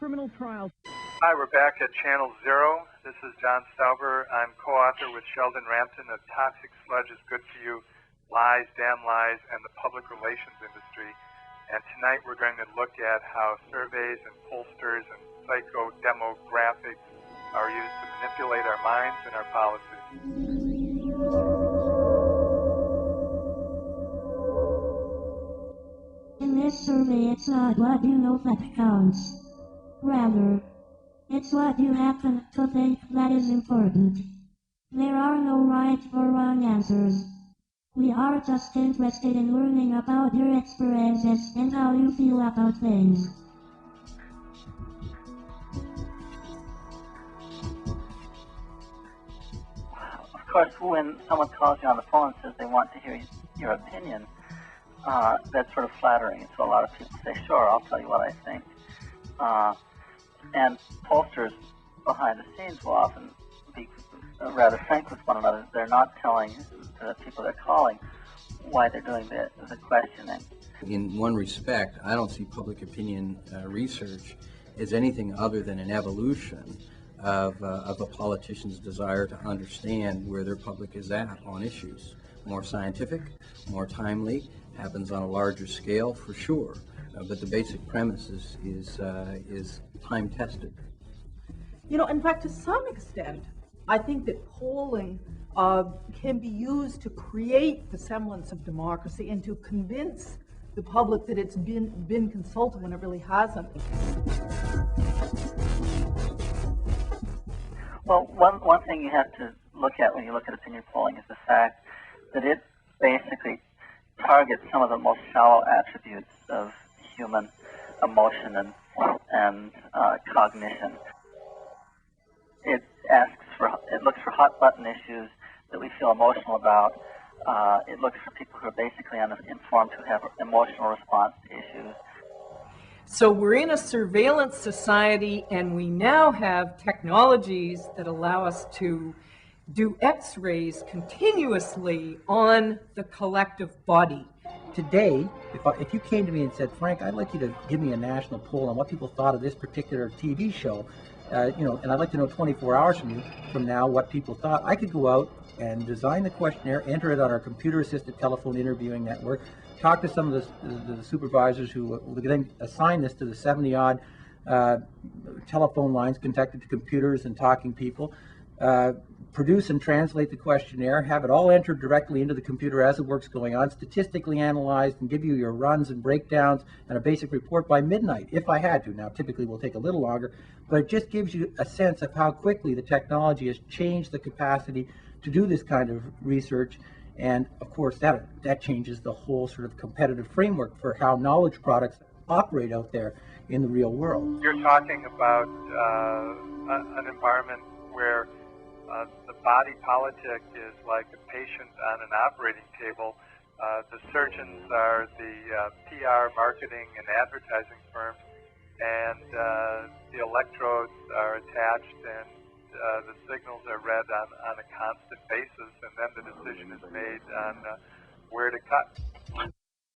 criminal trial. Hi, we're back at Channel Zero. This is John Stauber. I'm co-author with Sheldon Rampton of Toxic Sludge is Good For You, Lies, Damn Lies, and the Public Relations Industry. And tonight we're going to look at how surveys and pollsters and psychodemographics are used to manipulate our minds and our policies. In this survey, it's not what you know that counts. Rather, it's what you happen to think that is important. There are no right or wrong answers. We are just interested in learning about your experiences and how you feel about things. Of course, when someone calls you on the phone and says they want to hear your opinion, that's sort of flattering. So a lot of people say, sure, I'll tell you what I think. And pollsters behind the scenes will often be rather frank with one another. They're not telling the people they're calling why they're doing the questioning. In one respect, I don't see public opinion research as anything other than an evolution of a politician's desire to understand where their public is at on issues. More scientific, more timely, happens on a larger scale for sure. But the basic premise is time-tested. You know, in fact, to some extent, I think that polling can be used to create the semblance of democracy and to convince the public that it's been consulted when it really hasn't. Well, one thing you have to look at when you look at opinion polling is the fact that it basically targets some of the most shallow attributes of human emotion and cognition. It looks for hot button issues that we feel emotional about. It looks for people who are basically uninformed who have emotional response to issues. So we're in a surveillance society, and we now have technologies that allow us to do X-rays continuously on the collective body. Today, if you came to me and said, Frank, I'd like you to give me a national poll on what people thought of this particular TV show, and I'd like to know 24 hours from now what people thought, I could go out and design the questionnaire, enter it on our computer-assisted telephone interviewing network, talk to some of the supervisors who will then assign this to the 70-odd telephone lines connected to computers and talking people, produce and translate the questionnaire, have it all entered directly into the computer as the work's going on, statistically analyzed, and give you your runs and breakdowns and a basic report by midnight, if I had to. Now, typically will take a little longer, but it just gives you a sense of how quickly the technology has changed the capacity to do this kind of research. And of course, that changes the whole sort of competitive framework for how knowledge products operate out there in the real world. You're talking about an environment where the body politic is like a patient on an operating table. The surgeons are the PR, marketing, and advertising firms, and the electrodes are attached, and the signals are read on a constant basis, and then the decision is made on where to cut.